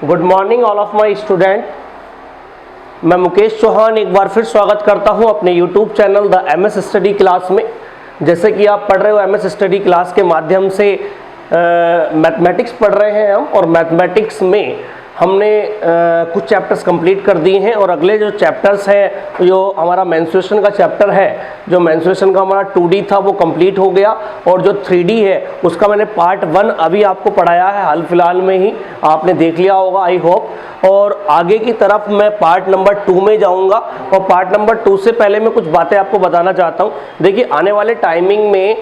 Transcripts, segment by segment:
Good morning all of my student. मैं मुकेश चौहान एक बार फिर स्वागत करता हूं अपने YouTube channel the MS study class में। जैसे कि आप पढ़ रहे हो एमएस स्टडी क्लास के माध्यम से मैथमेटिक्स पढ़ रहे हैं हम, और मैथमेटिक्स में हमने कुछ चैप्टर्स कंप्लीट कर दिए हैं और अगले जो चैप्टर्स हैं, जो हमारा मेंस्ट्रुएशन का चैप्टर है, जो मेंस्ट्रुएशन का हमारा 2D था वो कंप्लीट हो गया, और जो 3D है उसका मैंने पार्ट 1 अभी आपको पढ़ाया है, हाल फिलहाल में ही आपने देख लिया होगा आई होप। और आगे की तरफ मैं पार्ट नंबर 2 में जाऊंगा, और पार्ट नंबर 2 से पहले मैं कुछ बातें आपको बताना चाहता हूं। देखिए, आने वाले टाइमिंग में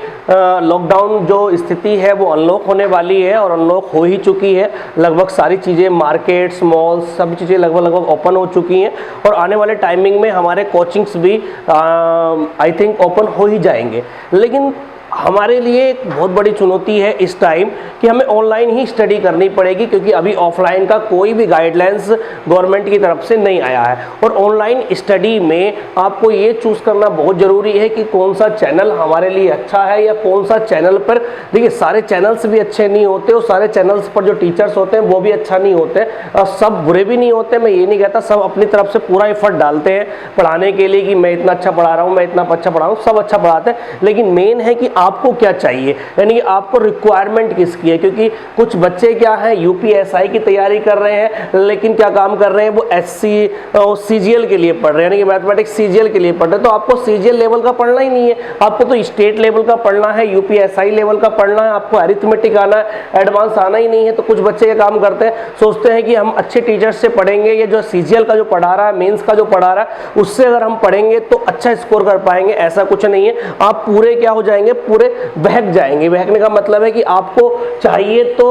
लॉकडाउन जो स्थिति है वो अनलॉक होने वाली है, और अनलॉक हो ही चुकी है। लगभग सारी चीज़ें, मार्केट्स, मॉल्स, सब चीज़ें लगभग ओपन हो चुकी हैं, और आने वाले टाइमिंग में हमारे कोचिंग्स भी आई थिंक ओपन हो ही जाएंगे। लेकिन हमारे लिए एक बहुत बड़ी चुनौती है इस टाइम कि हमें ऑनलाइन ही स्टडी करनी पड़ेगी, क्योंकि अभी ऑफलाइन का कोई भी गाइडलाइंस गवर्नमेंट की तरफ से नहीं आया है। और ऑनलाइन स्टडी में आपको ये चूज़ करना बहुत ज़रूरी है कि कौन सा चैनल हमारे लिए अच्छा है, या कौन सा चैनल पर, देखिए सारे चैनल्स भी अच्छे नहीं होते, और सारे चैनल्स पर जो टीचर्स होते हैं वो भी अच्छा नहीं होते, और सब बुरे भी नहीं होते। मैं ये नहीं कहता, सब अपनी तरफ से पूरा एफर्ट डालते हैं पढ़ाने के लिए कि मैं इतना अच्छा पढ़ा रहा हूँ, मैं इतना अच्छा पढ़ा रहा हूँ, सब अच्छा पढ़ाते हैं। लेकिन मेन है कि आपको क्या चाहिए, यानी कि आपको रिक्वायरमेंट किसकी है। क्योंकि कुछ बच्चे क्या है, यूपीएसआई की तैयारी कर रहे हैं, लेकिन क्या काम कर रहे हैं, वो एससी और सीजीएल के लिए पढ़ रहे हैं, यानी कि मैथमेटिक्स सीजीएल के लिए पढ़ रहे हैं। तो आपको सीजीएल लेवल का पढ़ना ही नहीं है, आपको तो स्टेट लेवल का पढ़ना है, यूपीएसआई लेवल का पढ़ना है, आपको अरिथमेटिक आना है, एडवांस आना ही नहीं है। तो कुछ बच्चे क्या काम करते हैं, सोचते हैं कि हम अच्छे टीचर्स से पढ़ेंगे, ये जो सीजीएल का जो पढ़ा रहा है, मेंस का जो पढ़ा रहा है, उससे अगर हम पढ़ेंगे तो अच्छा स्कोर कर पाएंगे। ऐसा कुछ नहीं है, आप पूरे क्या हो जाएंगे, पूरे बहक जाएंगे। बहकने का मतलब है कि आपको चाहिए तो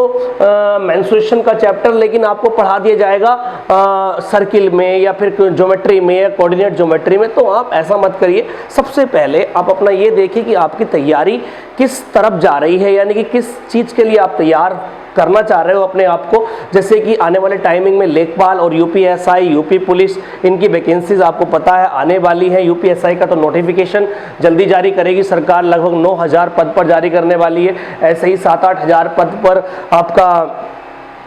मेंस्ट्रुएशन का चैप्टर, लेकिन आपको पढ़ा दिया जाएगा सर्किल में, या फिर ज्योमेट्री में, या कोऑर्डिनेट ज्योमेट्री में। तो आप ऐसा मत करिए। सबसे पहले आप अपना ये देखिए कि आपकी तैयारी किस तरफ जा रही है, यानी कि किस चीज़ के लिए आप तैयार करना चाह रहे हो अपने आप को। जैसे कि आने वाले टाइमिंग में लेखपाल और यूपीएसआई, यूपी पुलिस, इनकी वैकेंसीज आपको पता है आने वाली है। यूपीएसआई का तो नोटिफिकेशन जल्दी जारी करेगी सरकार, लगभग 9,000 पद पर जारी करने वाली है। ऐसे ही 7-8 हज़ार पद पर आपका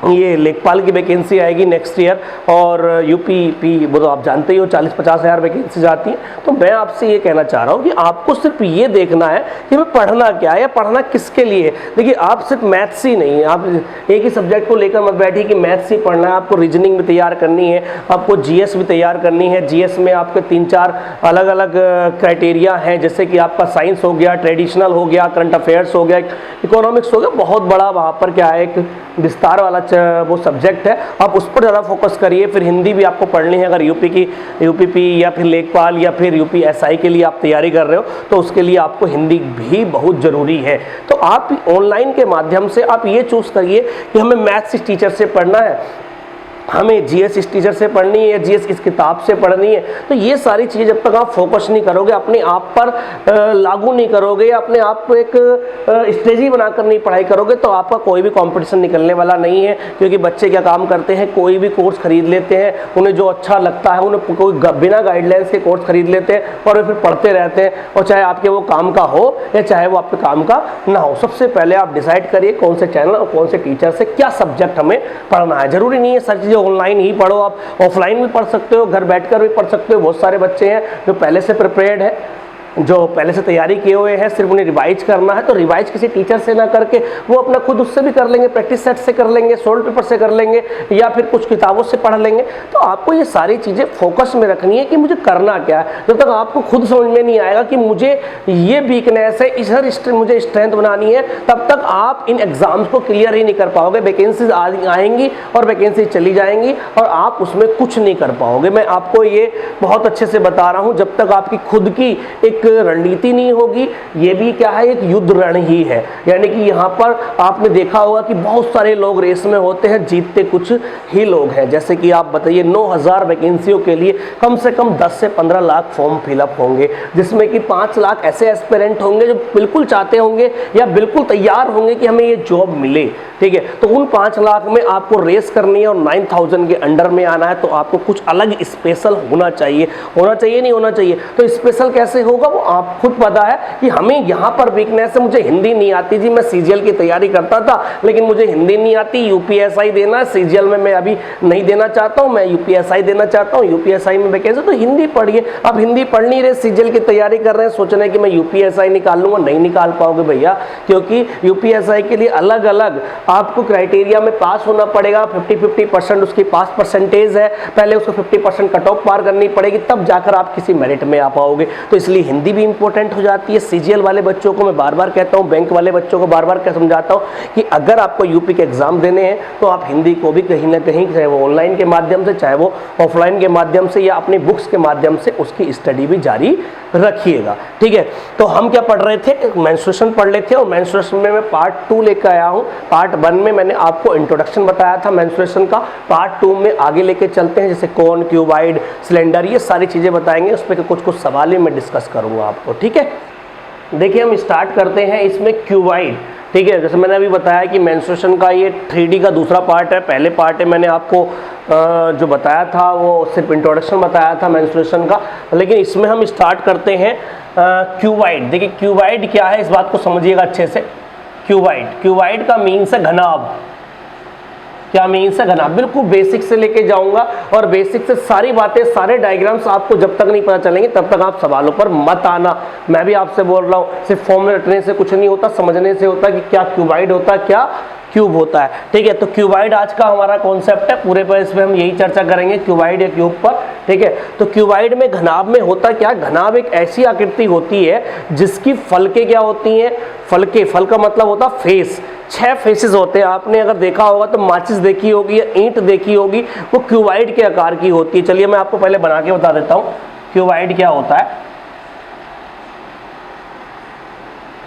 ये लेखपाल की वैकेंसी आएगी नेक्स्ट ईयर। और यूपी वो तो आप जानते ही हो 40-50 हज़ार वैकेंसीज आती हैं। तो मैं आपसे ये कहना चाह रहा हूँ कि आपको सिर्फ ये देखना है कि मैं पढ़ना क्या है, या पढ़ना किसके लिए। देखिए, आप सिर्फ मैथ्स ही नहीं, आप एक ही सब्जेक्ट को लेकर मत बैठिए कि मैथ्स ही पढ़ना है। आपको रीजनिंग भी तैयार करनी है, आपको जीएस भी तैयार करनी है। जीएस में आपके 3-4 अलग अलग क्राइटेरिया हैं, जैसे कि आपका साइंस हो गया, ट्रेडिशनल हो गया, करंट अफेयर्स हो गया, इकोनॉमिक्स हो गया। बहुत बड़ा वहाँ पर क्या है, एक विस्तार वाला वो सब्जेक्ट है। आप उस पर ज़्यादा फोकस करिए। फिर हिंदी भी आपको पढ़नी है, अगर यूपीपी या फिर लेखपाल या फिर यूपीएसआई के लिए आप तैयारी कर रहे हो, तो उसके लिए आपको हिंदी भी बहुत ज़रूरी है। तो आप ऑनलाइन के माध्यम से आप ये चूज़ करिए कि हमें मैथ्स इस टीचर से पढ़ना है, हमें जीएस इस टीचर से पढ़नी है, जीएस इस किताब से पढ़नी है। तो ये सारी चीज़ें जब तक आप फोकस नहीं करोगे, अपने आप पर लागू नहीं करोगे, या अपने आप को एक स्ट्रेटजी बनाकर नहीं पढ़ाई करोगे, तो आपका कोई भी कंपटीशन निकलने वाला नहीं है। क्योंकि बच्चे क्या काम करते हैं, कोई भी कोर्स खरीद लेते हैं, उन्हें जो अच्छा लगता है, उन्हें कोई बिना गाइडलाइंस के कोर्स खरीद लेते हैं, और वे फिर पढ़ते रहते हैं। और चाहे आपके वो काम का हो या चाहे वो आपके काम का ना हो, सबसे पहले आप डिसाइड करिए कौन से चैनल और कौन से टीचर से क्या सब्जेक्ट हमें पढ़ना है। जरूरी नहीं है सर चीज़ें ऑनलाइन ही पढ़ो, आप ऑफलाइन भी पढ़ सकते हो, घर बैठकर भी पढ़ सकते हो। बहुत सारे बच्चे हैं जो पहले से प्रिपेयर्ड है, जो पहले से तैयारी किए हुए हैं, सिर्फ उन्हें रिवाइज करना है। तो रिवाइज किसी टीचर से ना करके वो अपना खुद उससे भी कर लेंगे, प्रैक्टिस सेट से कर लेंगे, सोल्व पेपर से कर लेंगे, या फिर कुछ किताबों से पढ़ लेंगे। तो आपको ये सारी चीज़ें फोकस में रखनी है कि मुझे करना क्या है। जब तक आपको खुद समझ में नहीं आएगा कि मुझे ये वीकनेस है, इधर मुझे स्ट्रेंथ बनानी है, तब तक आप इन एग्जाम्स को क्लियर ही नहीं कर पाओगे। वैकेंसीज आएंगी और वैकेंसी चली जाएंगी, और आप उसमें कुछ नहीं कर पाओगे। मैं आपको ये बहुत अच्छे से बता रहा हूँ, जब तक आपकी खुद की एक रणनीति नहीं होगी, ये भी क्या है, एक युद्ध रण ही है। यानी कि यहाँ पर आपने देखा होगा कि बहुत सारे लोग रेस में होते हैं, जीतते कुछ ही लोग हैं। जैसे कि आप बताइए, 9,000 वैकेंसियों के लिए कम से कम 10 से 15 लाख फॉर्म फिलअप होंगे, जिसमें कि 5 लाख ऐसे एस्पिरेंट होंगे जो बिल्कुल चाहते होंगे या बिल्कुल तैयार होंगे कि हमें ये जॉब मिले। ठीक है, तो उन 5 लाख में आपको रेस करनी है और 9,000 के अंडर में आना है। तो आपको कुछ अलग स्पेशल होना चाहिए नहीं होना चाहिए। तो स्पेशल कैसे होगा, वो आप खुद पता है कि हमें यहाँ पर वीकनेस है, मुझे हिंदी नहीं आती जी, मैं सीजीएल की तैयारी करता था लेकिन मुझे हिंदी नहीं आती, यूपीएसआई देना है, सीजीएल में मैं अभी नहीं देना चाहता हूँ, मैं यूपीएसआई देना चाहता हूँ, यूपीएसआई में वैकेंसी, तो हिंदी पढ़िए। अब हिंदी पढ़ नहीं रहे, सीजीएल की तैयारी कर रहे हैं, सोच रहे हैं कि मैं यूपीएसआई निकाल लूंगा, नहीं निकाल पाओगे भैया, क्योंकि यूपीएसआई के लिए अलग अलग आपको क्राइटेरिया में पास होना पड़ेगा। 50% उसकी पास परसेंटेज है, पहले उसको 50% कट ऑफ पार करनी पड़ेगी, तब जाकर आप किसी मेरिट में आ पाओगे। तो इसलिए हिंदी भी इंपॉर्टेंट हो जाती है। सीजीएल वाले बच्चों को मैं बार बार कहता हूँ, बैंक वाले बच्चों को बार बार क्या समझाता हूँ कि अगर आपको यूपी के एग्जाम देने हैं तो आप हिंदी को भी कहीं ना कहीं, चाहे वो ऑनलाइन के माध्यम से, चाहे वो ऑफलाइन के माध्यम से, या अपनी बुक्स के माध्यम से उसकी स्टडी भी जारी रखिएगा। ठीक है, तो हम क्या पढ़ रहे थे, मेंस्ट्रुएशन पढ़ रहे थे, और मेंस्ट्रुएशन में मैं पार्ट 2 लेकर आया हूँ। पार्ट 1 में मैंने आपको इंट्रोडक्शन बताया था मेंस्ट्रुएशन का, पार्ट 2 में आगे लेके चलते हैं, जैसे कौन, क्यूबाइड, सिलेंडर, ये सारी चीजें बताएंगे, उस पर कुछ सवाल ही मैं डिस्कस करूंगा आपको। ठीक है, देखिए हम स्टार्ट करते हैं इसमें क्यूबाइड। ठीक है, जैसे मैंने अभी बताया कि मेंस्ट्रुएशन का ये 3D का दूसरा पार्ट है। पहले पार्ट है मैंने आपको जो बताया था वो सिर्फ इंट्रोडक्शन बताया था मेंस्ट्रुएशन का, लेकिन इसमें हम स्टार्ट करते हैं क्यूबाइड। देखिए क्यूबाइड क्या है, इस बात को समझिएगा अच्छे से। क्यूबाइड का मीन्स है घनाभ। क्या मीन्स है? घनाभ। बिल्कुल बेसिक से लेके जाऊंगा, और बेसिक से सारी बातें, सारे डायग्राम्स आपको जब तक नहीं पता चलेंगे तब तक आप सवालों पर मत आना। मैं भी आपसे बोल रहा हूँ, सिर्फ फॉर्मूला रटने से कुछ नहीं होता, समझने से होता है कि क्या क्यूबाइड होता है, क्या क्यूब होता है। ठीक है, तो क्यूबाइड आज का हमारा कॉन्सेप्ट है, पूरे पर इसमें हम यही चर्चा करेंगे, क्यूबाइड या क्यूब पर। ठीक है, तो क्यूबाइड में घनाभ में होता क्या, घनाभ एक ऐसी आकृति होती है जिसकी फलके क्या होती हैं, फलके, फल का मतलब होता फेस, 6 फेसेस होते हैं। आपने अगर देखा होगा तो माचिस देखी होगी या ईंट देखी होगी, वो क्यूबाइड के आकार की होती है। चलिए मैं आपको पहले बना के बता देता हूँ क्यूबाइड क्या होता है।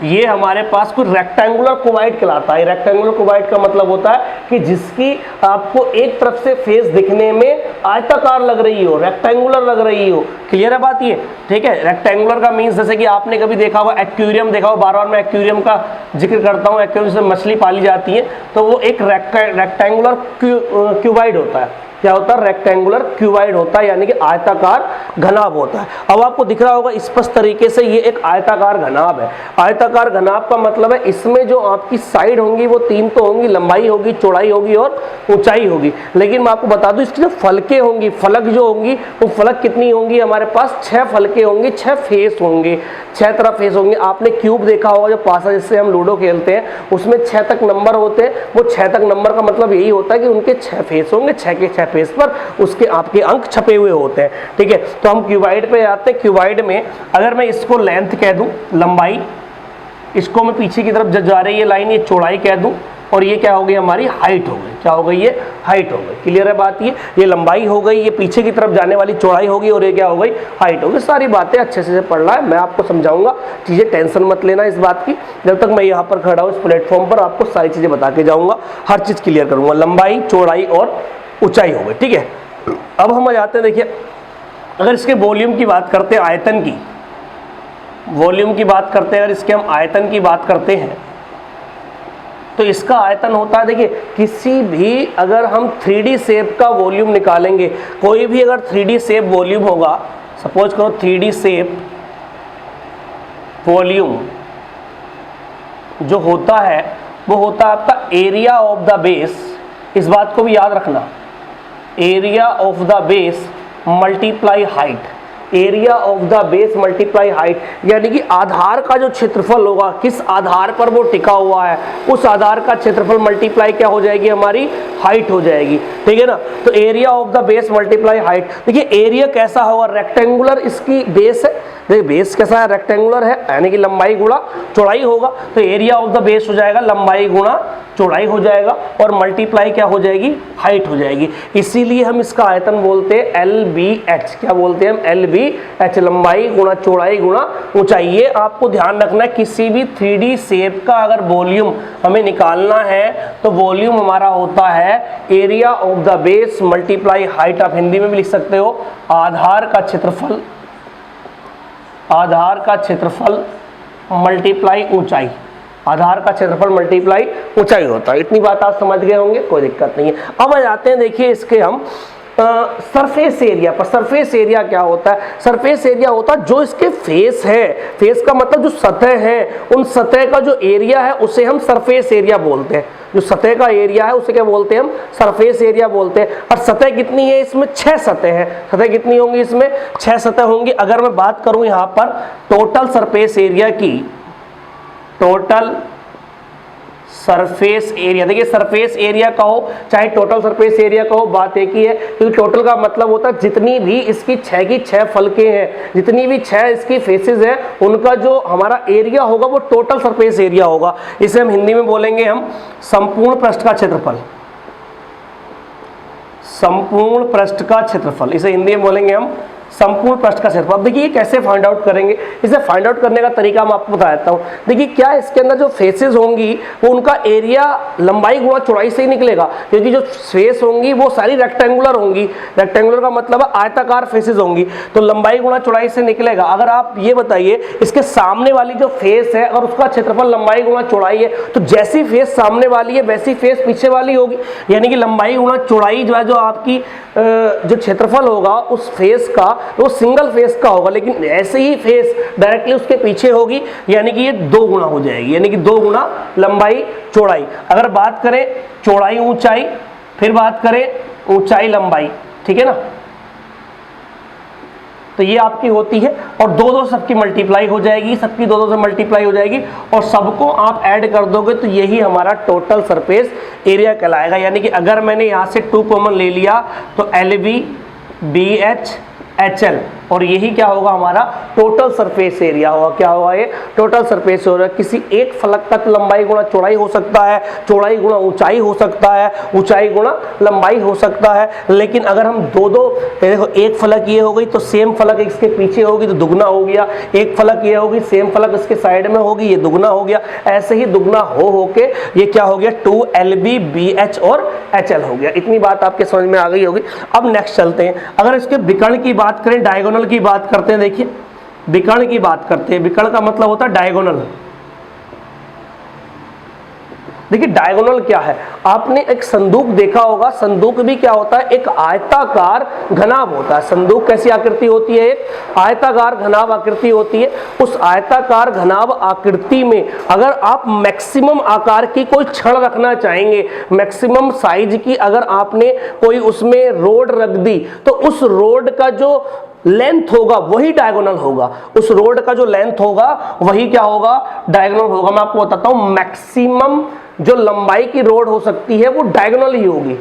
ये हमारे पास कुछ रेक्टेंगुलर क्यूबाइड कहलाता है। रेक्टेंगुलर क्यूबाइड का मतलब होता है कि जिसकी आपको एक तरफ से फेस दिखने में आयताकार लग रही हो, रेक्टेंगुलर लग रही हो। क्लियर है बात ये? ठीक है, रेक्टेंगुलर का मीन्स जैसे कि आपने कभी देखा होगा एक्वेरियम देखा हो, बार बार मैं एक्वेरियम का जिक्र करता हूँ, एक्वेरियम से मछली पाली जाती है, तो वो एक रेक्टेंगुलर क्यूबाइड होता है। क्या होता है? रेक्टेंगुलर क्यूबाइड होता है, यानी कि आयताकार घनाभ होता है। अब आपको दिख रहा होगा स्पष्ट तरीके से ये एक आयताकार घनाभ है। आयताकार घनाभ का मतलब है इसमें जो आपकी साइड होंगी वो 3 तो होंगी, लंबाई होगी, चौड़ाई होगी और ऊंचाई होगी। लेकिन मैं आपको बता दूं इसकी जो फलके होंगी, फलक जो होंगी, वो फलक कितनी होंगी, हमारे पास 6 फलके होंगे, 6 फेस होंगे, 6 तरफ फेस होंगे। आपने क्यूब देखा होगा जो पासा जिससे हम लूडो खेलते हैं, उसमें 6 तक नंबर होते हैं। वो 6 तक नंबर का मतलब यही होता है कि उनके 6 फेस होंगे, 6 के 6 फेस पर उसके आपके अंक छपे हुए होते हैं। ठीक है, तो हम क्यूबाइड पे आते हैं। क्यूबाइड में अगर मैं इसको लेंथ कह दूं, लंबाई, इसको मैं पीछे की तरफ जा रही है लाइन, ये चौड़ाई कह दूं, और ये क्या हो गई हमारी हाइट हो गई। क्या हो गई? ये हाइट हो गई। क्लियर है बात? ये लंबाई हो गई, ये पीछे की तरफ जाने वाली चौड़ाई होगी, और ये क्या हो गई? हाइट हो गई। सारी बातें अच्छे से पढ़ना है, मैं आपको समझाऊंगा, चीजें टेंशन मत लेना इस बात की। जब तक मैं यहाँ पर खड़ा हूँ इस प्लेटफॉर्म पर, आपको सारी चीजें बता के जाऊंगा, हर चीज क्लियर करूंगा। लंबाई, चौड़ाई और ऊंचाई हो गई। ठीक है, अब हम आ जाते हैं, देखिए अगर इसके वॉल्यूम की बात करते हैं, आयतन की, वॉल्यूम की बात करते हैं, अगर इसके हम आयतन की बात करते हैं तो इसका आयतन होता है, देखिए किसी भी अगर हम 3D शेप का वॉल्यूम निकालेंगे, कोई भी अगर 3D शेप वॉल्यूम होगा, सपोज करो 3D शेप वॉल्यूम जो होता है वो होता है आपका एरिया ऑफ द बेस। इस बात को भी याद रखना, area of the base multiply height. Area of the base multiply height, यानी कि आधार का जो क्षेत्रफल होगा, किस आधार पर वो टिका हुआ है, उस आधार का क्षेत्रफल मल्टीप्लाई क्या हो जाएगी हमारी? हाइट हो जाएगी। ठीक है ना, तो area of the base multiply height. देखिए एरिया कैसा होगा? रेक्टेंगुलर इसकी बेस है, देखिए बेस कैसा है? रेक्टेंगुलर है, यानी कि लंबाई गुणा चौड़ाई होगा, तो एरिया ऑफ द बेस हो जाएगा लंबाई गुणा चौड़ाई हो जाएगा, और मल्टीप्लाई क्या हो जाएगी? हाइट हो जाएगी। इसीलिए हम इसका आयतन बोलते हैं LBH। क्या बोलते हैं हम? LBH, लंबाई गुणा चौड़ाई गुणा ऊंचाई। ये आपको ध्यान रखना है, किसी भी 3D शेप का अगर वॉल्यूम हमें निकालना है तो वॉल्यूम हमारा होता है area of the base multiply height. आप हिंदी में भी लिख सकते हो आधार का क्षेत्रफल, आधार का क्षेत्रफल मल्टीप्लाई ऊंचाई। आधार का क्षेत्रफल मल्टीप्लाई ऊंचाई होता है। इतनी बात आप समझ गए होंगे, कोई दिक्कत नहीं है। अब आ जाते हैं, देखिए इसके हम सरफेस एरिया पर। सरफेस एरिया क्या होता है? सरफेस एरिया होता है जो इसके फेस है, फेस का मतलब जो सतह है, उन सतह का जो एरिया है उसे हम सरफेस एरिया बोलते हैं। जो सतह का एरिया है उसे क्या बोलते हैं? हम सरफेस एरिया बोलते हैं। और सतह कितनी है? इसमें 6 सतह है। सतह कितनी होंगी? इसमें 6 सतह होंगी। अगर मैं बात करूं यहां पर टोटल सरफेस एरिया की, टोटल सरफेस एरिया, देखिए सरफेस एरिया कहो चाहे टोटल सरफेस एरिया कहो, बात एक ही है, क्योंकि टोटल का मतलब होता है जितनी भी इसकी 6 की 6 फलकें हैं, जितनी भी 6 इसकी फेसेस हैं, उनका जो हमारा एरिया होगा वो टोटल सरफेस एरिया होगा। इसे हम हिंदी में बोलेंगे हम संपूर्ण पृष्ठ का क्षेत्रफल। संपूर्ण पृष्ठ का क्षेत्रफल, इसे हिंदी में बोलेंगे हम संपूर्ण पृष्ठ का क्षेत्रफल। अब देखिए ये कैसे फाइंड आउट करेंगे, इसे फाइंड आउट करने का तरीका मैं आपको बता देता हूँ। देखिए क्या इसके अंदर जो फेसेस होंगी वो उनका एरिया लंबाई गुणा चौड़ाई से ही निकलेगा, क्योंकि जो फेस होंगी वो सारी रेक्टेंगुलर होंगी। रेक्टेंगुलर का मतलब है आयताकार फेसेस होंगी, तो लंबाई गुणा चौड़ाई से निकलेगा। अगर आप ये बताइए इसके सामने वाली जो फेस है अगर उसका क्षेत्रफल लंबाई गुणा चौड़ाई है, तो जैसी फेस सामने वाली है वैसी फेस पीछे वाली होगी, यानी कि लंबाई गुणा चौड़ाई जो है, जो आपकी जो क्षेत्रफल होगा उस फेस का, वो सिंगल फेस का होगा, लेकिन ऐसे ही फेस डायरेक्टली उसके पीछे होगी, यानी कि ये 2 गुना हो जाएगी, यानी कि 2 गुना लंबाई चौड़ाई। अगर बात करें चौड़ाई ऊंचाई, फिर बात करें ऊंचाई लंबाई, ठीक है ना, तो ये आपकी होती है, और 2-2 सबकी मल्टीप्लाई हो जाएगी, सबकी 2-2 से मल्टीप्लाई हो जाएगी, और सबको आप ऐड कर दोगे तो यही हमारा टोटल सरफेस एरिया कहलाएगा। यानी कि अगर मैंने यहाँ से 2 कॉमन ले लिया तो LB BH HL, और यही क्या होगा हमारा टोटल सरफेस एरिया होगा। क्या होगा ये? Total surface area. किसी एक फलक का तो लंबाई गुणा चौड़ाई हो सकता है, चौड़ाई गुणा ऊंचाई हो सकता है, ऊंचाई गुणा लंबाई हो सकता है, लेकिन अगर हम 2-2, देखो एक फलक ये हो गई तो सेम फलक इसके पीछे होगी तो दुगना हो गया, एक फलक ये होगी सेम फलक इसके साइड में होगी, ये दुगना हो गया, ऐसे ही दुगना हो के ये क्या हो गया 2LB BH और HL हो गया। इतनी बात आपके समझ में आ गई होगी। अब नेक्स्ट चलते हैं, अगर इसके विकर्ण की बात करें, डायगोनल की बात करते हैं। देखिए विकर्ण की बात करते हैं, विकर्ण का मतलब होता है डायगोनल। देखिए डायगोनल क्या है? आपने एक संदूक देखा होगा, संदूक भी क्या होता है? एक आयताकार घनाभ होता है। संदूक कैसी आकृति होती है? एक आयताकार घनाभ आकृति होती है। उस आयताकार घनाभ आकृति में अगर आप मैक्सिमम आकार की कोई छड़ रखना चाहेंगे, मैक्सिमम साइज की अगर आपने कोई उसमें रोड रख दी, तो उस रोड का जो लेंथ होगा वही डायगोनल होगा। उस रोड का जो लेंथ होगा वही क्या होगा? डायगोनल होगा। मैं आपको बताता हूं, मैक्सिमम जो लंबाई की रोड हो सकती है वो डायगोनल ही होगी।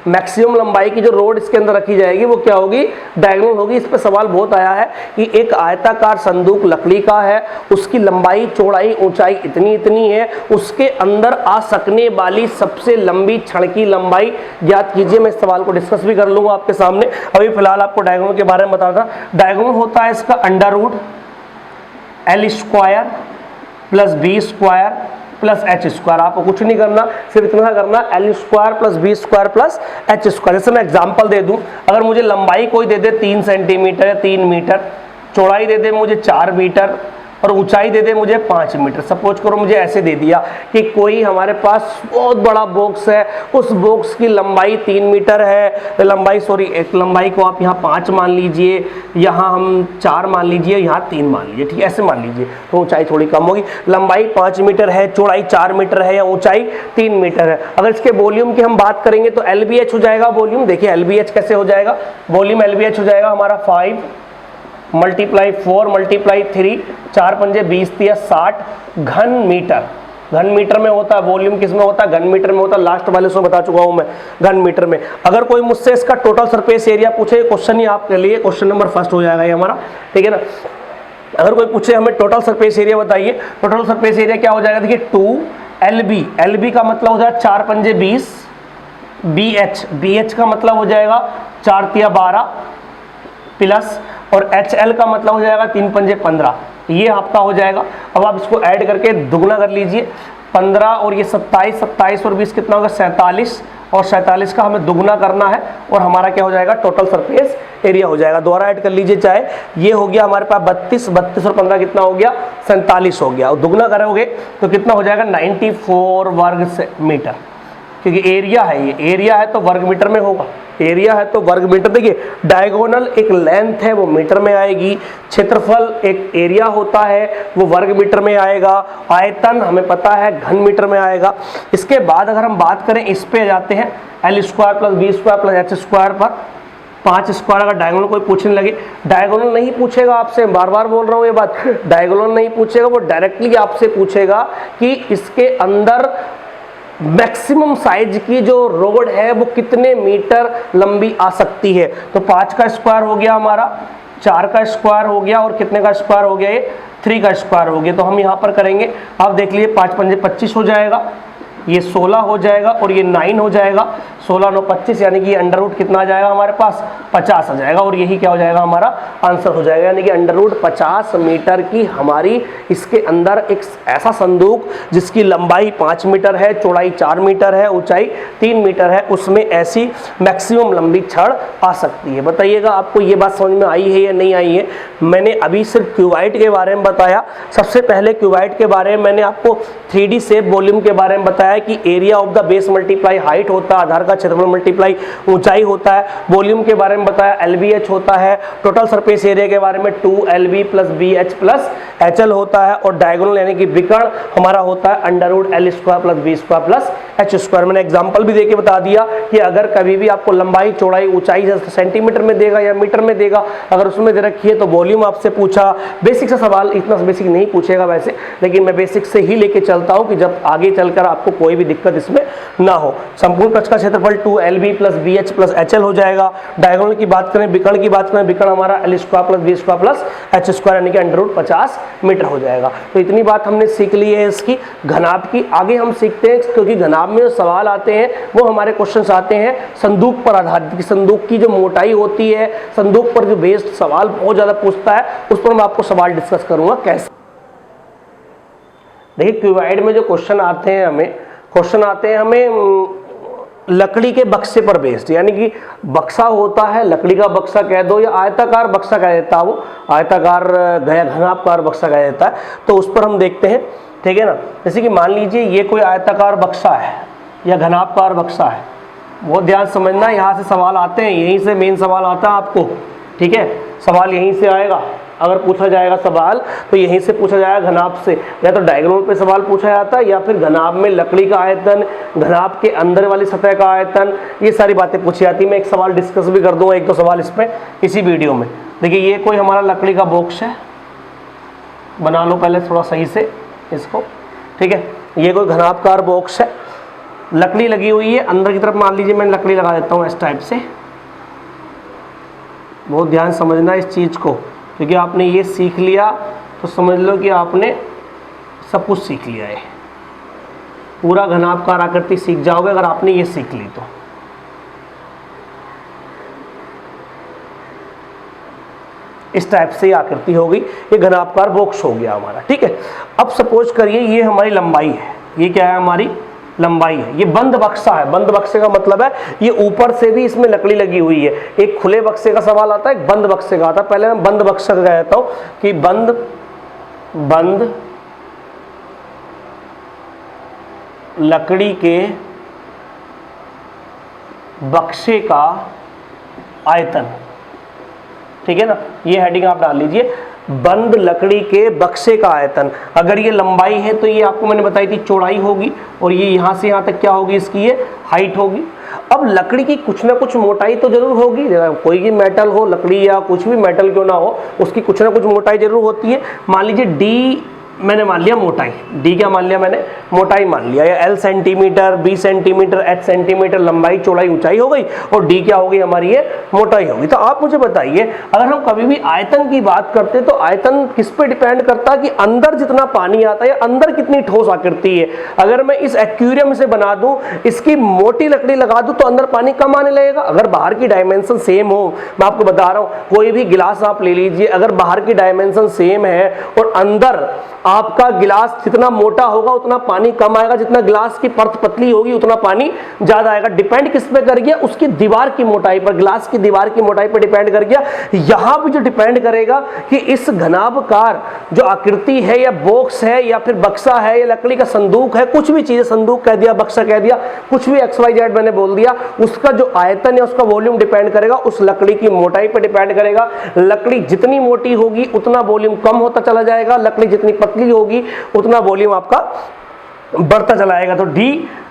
मैक्सिमम लंबाई की जो रोड इसके अंदर रखी जाएगी वो क्या होगी? डायगोनल होगी। इस पे सवाल बहुत आया है कि एक आयताकार संदूक लकड़ी का है, उसकी लंबाई चौड़ाई ऊंचाई इतनी इतनी है, उसके अंदर आ सकने वाली सबसे लंबी छड़ की लंबाई ज्ञात कीजिए। मैं इस सवाल को डिस्कस भी कर लूंगा आपके सामने। अभी फिलहाल आपको डायगोनल के बारे में बता रहा था। डायगोनल होता है इसका under root L² plus B² plus H²। आपको कुछ नहीं करना, सिर्फ इतना करना L² plus B² plus H²। जैसे मैं एग्जांपल दे दूं, अगर मुझे लंबाई कोई दे दे 3 सेंटीमीटर या 3 मीटर, चौड़ाई दे दे मुझे 4 मीटर और ऊंचाई दे दे मुझे 5 मीटर। सपोज करो मुझे ऐसे दे दिया कि कोई हमारे पास बहुत बड़ा बॉक्स है, उस बॉक्स की लंबाई 3 मीटर है, एक लंबाई को आप यहाँ 5 मान लीजिए, यहाँ हम 4 मान लीजिए, यहाँ 3 मान लीजिए, ठीक है, ऐसे मान लीजिए तो ऊंचाई थोड़ी कम होगी। लंबाई 5 मीटर है, चौड़ाई 4 मीटर है या ऊंचाई 3 मीटर है। अगर इसके वॉल्यूम की हम बात करेंगे तो LBH हो जाएगा वॉल्यूम। देखिए LBH कैसे हो जाएगा? वॉल्यूम LBH हो जाएगा हमारा 5 मल्टीप्लाई 4 मल्टीप्लाई 3, 4 पंजे 20 3 60 घन मीटर। घन मीटर में होता है वॉल्यूम, किस में होता है? घन मीटर में होता है। लास्ट वाले उसमें बता चुका हूं मैं, घन मीटर में। अगर कोई मुझसे इसका टोटल सरफेस एरिया पूछे, क्वेश्चन ही आपके लिए क्वेश्चन नंबर 1 हो जाएगा ये हमारा, ठीक है ना। अगर कोई पूछे हमें टोटल सरफेस एरिया बताइए, टोटल सरफेस एरिया क्या हो जाएगा? देखिए 2LB, LB का मतलब हो जाएगा 4 पंजे 20, BH का मतलब हो जाएगा 4 तिया 12 प्लस, और HL का मतलब हो जाएगा 3 पंजे 15। ये आपका हो जाएगा। अब आप इसको ऐड करके दुगना कर लीजिए, 15 और ये 27, 27 और 20 कितना होगा? 47, और 47 का हमें दुगना करना है और हमारा क्या हो जाएगा? टोटल सरफेस एरिया हो जाएगा। दोबारा ऐड कर लीजिए चाहे, ये हो गया हमारे पास 32, 32 और 15 कितना हो गया? 47 हो गया। और दुगना करोगे तो कितना हो जाएगा? 94 वर्ग मीटर। क्योंकि एरिया है, ये एरिया है तो वर्ग मीटर में होगा, एरिया है तो वर्ग मीटर। देखिए डायगोनल एक लेंथ है वो मीटर में आएगी, क्षेत्रफल एक एरिया होता है वो वर्ग मीटर में आएगा, आयतन हमें पता है घन मीटर में आएगा। इसके बाद अगर हम बात करें इस पे जाते हैं L square plus B square plus H square पर 5 स्क्वायर। अगर डायगोनल कोई पूछने लगे, डायगोनल नहीं पूछेगा आपसे, बार बार बोल रहा हूं ये बात, डायगोनल नहीं पूछेगा, वो डायरेक्टली आपसे पूछेगा कि इसके अंदर मैक्सिमम साइज की जो रोड है वो कितने मीटर लंबी आ सकती है। तो 5 का स्क्वायर हो गया हमारा, 4 का स्क्वायर हो गया और कितने का स्क्वायर हो गया, ये 3 का स्क्वायर हो गया। तो हम यहाँ पर करेंगे, आप देख लीजिए 5 पंजे 25 हो जाएगा, ये 16 हो जाएगा और ये 9 हो जाएगा, 16 9 25, यानी कि अंडर रूट कितना आ जाएगा हमारे पास 50 आ जाएगा और यही क्या हो जाएगा हमारा आंसर हो जाएगा। यानी कि अंडर रूट 50 मीटर की हमारी इसके अंदर एक ऐसा संदूक जिसकी लंबाई 5 मीटर है, चौड़ाई 4 मीटर है, ऊंचाई 3 मीटर है, उसमें ऐसी मैक्सिमम लंबी छड़ आ सकती है। बताइएगा आपको ये बात समझ में आई है या नहीं आई है। मैंने अभी सिर्फ क्यूबाइड के बारे में बताया। सबसे पहले क्यूबाइड के बारे में मैंने आपको 3D शेप वॉल्यूम के बारे में बताया कि area of the base multiply height होता है, आधार का क्षेत्रफल मल्टीप्लाई ऊंचाई होता है। वॉल्यूम के बारे में बताया LBH होता है। टोटल सरफेस एरिया के बारे में 2LB plus BH plus HL होता है। और डायगोनल यानी कि विकर्ण हमारा होता है under root L square plus B square plus H square. मैंने एग्जांपल भी देके बता दिया कि अगर कभी भी आपको लंबाई चौड़ाई ऊंचाई सेंटीमीटर में देगा या मीटर में देगा, अगर उसमें दे रखी है तो वॉल्यूम आपसे पूछा। बेसिक सा सवाल, इतना बेसिक नहीं पूछेगा वैसे, लेकिन मैं बेसिक से ही लेके चलता हूँ कि जब आगे चलकर आपको कोई भी दिक्कत इसमें ना हो। संपूर्ण कक्ष का क्षेत्रफल 2LB plus BH plus HL हो जाएगा। डायगोनल की बात करें, विकर्ण की बात करें, विकर्ण हमारा L square plus B square plus H square यानी कि अंडर रूट 50 मीटर हो जाएगा। तो इतनी बात हमने सीख ली है इसकी घनाभ की। आगे हम सीखते हैं, क्योंकि घनाभ में जो सवाल आते हैं वो हमारे क्वेश्चंस आते हैं संदूक पर आधारित, कि संदूक की जो मोटाई होती है, संदूक पर जो बेस्ड सवाल बहुत ज्यादा पूछता है, उस पर मैं आपको सवाल डिस्कस करूंगा कैसे। देखिए क्यूबाइड में जो क्वेश्चन आते हैं हमें लकड़ी के बक्से पर बेस्ड, यानी कि बक्सा होता है, लकड़ी का बक्सा कह दो या आयताकार बक्सा कह देता है, वो आयताकार घनाभकार बक्सा कह देता है। तो उस पर हम देखते हैं, ठीक है ना। जैसे कि मान लीजिए ये कोई आयताकार बक्सा है या घनाभकार बक्सा है, बहुत ध्यान समझना, यहाँ से सवाल आते हैं, यहीं से मेन सवाल आता है आपको, ठीक है। सवाल यहीं से आएगा, अगर पूछा जाएगा सवाल तो यहीं से पूछा जाएगा घनाभ से, या तो डायगोनल पे सवाल पूछा जाता है या फिर घनाभ में लकड़ी का आयतन, घनाभ के अंदर वाली सतह का आयतन, ये सारी बातें पूछी जाती है। मैं एक सवाल डिस्कस भी कर दूंगा, 1-2 सवाल इसमें इसी वीडियो में। देखिए ये कोई हमारा लकड़ी का बॉक्स है, बना लो पहले थोड़ा सही से इसको, ठीक है। ये कोई घनाभकार बॉक्स है, लकड़ी लगी हुई है अंदर की तरफ, मान लीजिए मैं लकड़ी लगा देता हूँ इस टाइप से। बहुत ध्यान समझना इस चीज़ को, क्योंकि आपने ये सीख लिया तो समझ लो कि आपने सब कुछ सीख लिया है, पूरा घनाभकार आकृति सीख जाओगे अगर आपने ये सीख ली तो। इस टाइप से आकृति हो गई, ये घनाभकार बॉक्स हो गया हमारा, ठीक है। अब सपोज करिए ये हमारी लंबाई है, ये क्या है हमारी लंबाई है, ये बंद बक्सा है। बंद बक्से का मतलब है ये ऊपर से भी इसमें लकड़ी लगी हुई है। एक खुले बक्से का सवाल आता है, एक बंद बक्से का आता है। पहले मैं बंद बक्सा का कहता हूं कि बंद लकड़ी के बक्से का आयतन, ठीक है ना। ये हेडिंग आप डाल लीजिए, बंद लकड़ी के बक्से का आयतन। अगर ये लंबाई है तो ये आपको मैंने बताई थी चौड़ाई होगी, और ये यहाँ से यहाँ तक क्या होगी इसकी, ये हाइट होगी। अब लकड़ी की कुछ ना कुछ मोटाई तो जरूर होगी, कोई भी मेटल हो, लकड़ी या कुछ भी मेटल क्यों ना हो, उसकी कुछ ना कुछ मोटाई जरूर होती है। मान लीजिए डी मैंने मान लिया मोटाई, डी क्या मान लिया मैंने, मोटाई मान लिया, या L centimetre, B centimetre, H centimetre लंबाई चौड़ाई ऊंचाई हो गई, और D क्या हो गई हमारी, ये मोटाई होगी। तो आप मुझे बताइए, अगर हम कभी भी आयतन की बात करते तो आयतन किस पे डिपेंड करता है कि अंदर जितना पानी आता है, अंदर कितनी ठोस आकृति है। अगर मैं इस एक्वेरियम से बना दूं, इसकी मोटी लकड़ी लगा दूं तो अंदर पानी कम आने लगेगा। अगर बाहर की डायमेंशन सेम हो, मैं आपको बता रहा हूं, कोई भी गिलास आप ले लीजिए, अगर बाहर की डायमेंशन सेम है और अंदर आपका गिलास जितना मोटा होगा उतना पानी कम आएगा, जितना गिलास की परत पतली होगी उतना पानी ज्यादा आएगा। डिपेंड किस पे कर गया? उसकी दीवार की मोटाई पर, गिलास की दीवार की मोटाई पर डिपेंड कर गया। यहां भी जो डिपेंड करेगा कि इस घनाभकार जो आकृति है या बॉक्स है या फिर बक्सा है या लकड़ी का संदूक है, कुछ भी चीज, संदूक कह दिया, बक्सा कह दिया, कुछ भी XYZ मैंने बोल दिया, उसका जो आयतन है उसका वॉल्यूम डिपेंड करेगा उस लकड़ी की मोटाई पर डिपेंड करेगा। लकड़ी जितनी मोटी होगी उतना वॉल्यूम कम होता चला जाएगा, लकड़ी जितनी पतली होगी उतना वॉल्यूम आपका बढ़ता चला जाएगा। तो D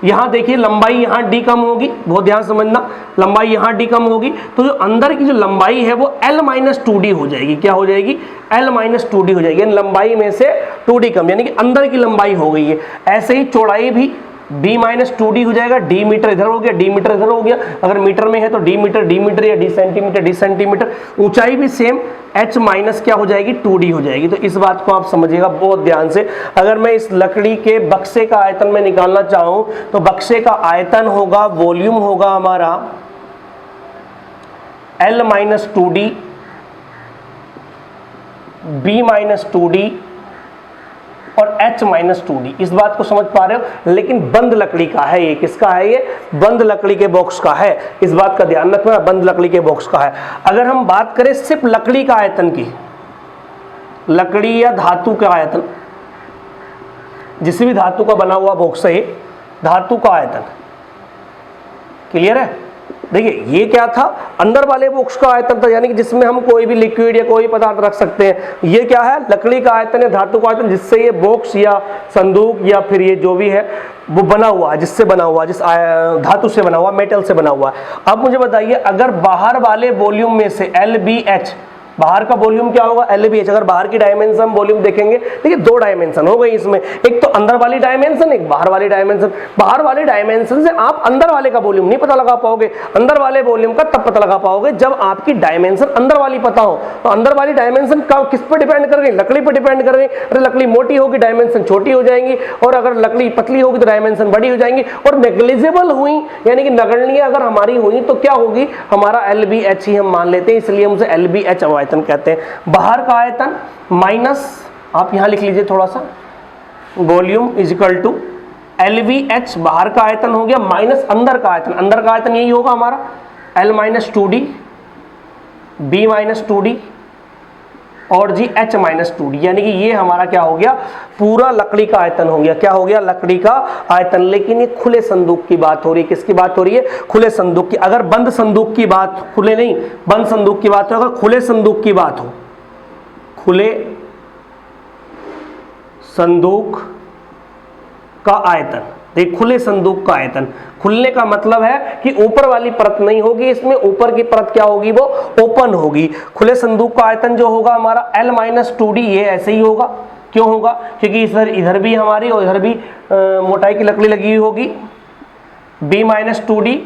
यहां देखिए लंबाई, यहां D कम होगी, बहुत ध्यान समझना, लंबाई यहां D कम होगी, तो जो अंदर की जो लंबाई है वो L-2D हो जाएगी। क्या हो जाएगी? L-2D हो जाएगी, लंबाई में से 2D कम, यानी कि अंदर की लंबाई हो गई है। ऐसे ही चौड़ाई भी D-2D हो जाएगा। D मीटर इधर हो गया, D मीटर इधर हो गया, अगर मीटर में है तो D मीटर या D सेंटीमीटर। ऊंचाई भी सेम, H माइनस क्या हो जाएगी? 2D हो जाएगी। तो इस बात को आप समझिएगा बहुत ध्यान से। अगर मैं इस लकड़ी के बक्से का आयतन में निकालना चाहूं तो बक्से का आयतन होगा, वॉल्यूम होगा हमारा L-2D, B-2D और H-2D। इस बात को समझ पा रहे हो? लेकिन बंद लकड़ी का है ये। किसका है ये? बंद लकड़ी के बॉक्स का है। इस बात का ध्यान रखना, बंद लकड़ी के बॉक्स का है। अगर हम बात करें सिर्फ लकड़ी का आयतन की, लकड़ी या धातु का आयतन, जिस भी धातु का बना हुआ बॉक्स है ये, धातु का आयतन, क्लियर है? देखिए ये क्या था? अंदर वाले बॉक्स का आयतन था, यानी कि जिसमें हम कोई भी लिक्विड या कोई पदार्थ रख सकते हैं। ये क्या है? लकड़ी का आयतन है, धातु का आयतन, जिससे ये बॉक्स या संदूक या फिर ये जो भी है वो बना हुआ है, जिससे बना हुआ, जिस धातु से बना हुआ, मेटल से बना हुआ है। अब मुझे बताइए, अगर बाहर वाले वॉल्यूम में से LBH, बाहर का वॉल्यूम क्या होगा? LBH। अगर बाहर की डायमेंशन वॉल्यूम देखेंगे, देखिए दो डायमेंशन हो गई इसमें, एक तो अंदर वाली डायमेंशन, एक बाहर वाली डायमेंशन। बाहर वाली डायमेंशन से आप अंदर वाले का वॉल्यूम नहीं पता लगा पाओगे, अंदर वाले वॉल्यूम का तब पता लगा पाओगे जब आपकी डायमेंशन अंदर वाली पता हो। तो अंदर वाली डायमेंशन किस पर डिपेंड कर गई? लकड़ी पर डिपेंड कर गई। अगर लकड़ी मोटी होगी डायमेंशन छोटी हो जाएंगी, और अगर लकड़ी पतली होगी तो डायमेंशन बड़ी हो जाएंगी। और नेग्लिजिबल हुई, यानी कि नगण्य अगर हमारी हुई तो क्या होगी? हमारा LBH ही हम मान लेते हैं, इसलिए हम उसे LBH आयतन कहते हैं। बाहर का आयतन माइनस, आप यहां लिख लीजिए थोड़ा सा, volume is equal to LVH, बाहर का आयतन हो गया, माइनस अंदर का आयतन। अंदर का आयतन यही होगा हमारा L-2D, B-2D और जी H-2D, यानी कि ये हमारा क्या हो गया? पूरा लकड़ी का आयतन हो गया। क्या हो गया? लकड़ी का आयतन। लेकिन ये खुले संदूक की बात हो रही है। किसकी बात हो रही है? खुले संदूक की। अगर बंद संदूक की बात, खुले नहीं, बंद संदूक की बात हो, अगर खुले संदूक की बात हो, खुले संदूक का आयतन, एक खुले संदूक का आयतन, खुलने का मतलब है कि ऊपर वाली परत नहीं होगी इसमें, ऊपर की परत क्या होगी? वो ओपन होगी। खुले संदूक का आयतन जो होगा हमारा L-2D, ये ऐसे ही होगा। क्यों होगा? क्योंकि इधर भी हमारी और इधर भी मोटाई की लकड़ी लगी हुई होगी। B-2D,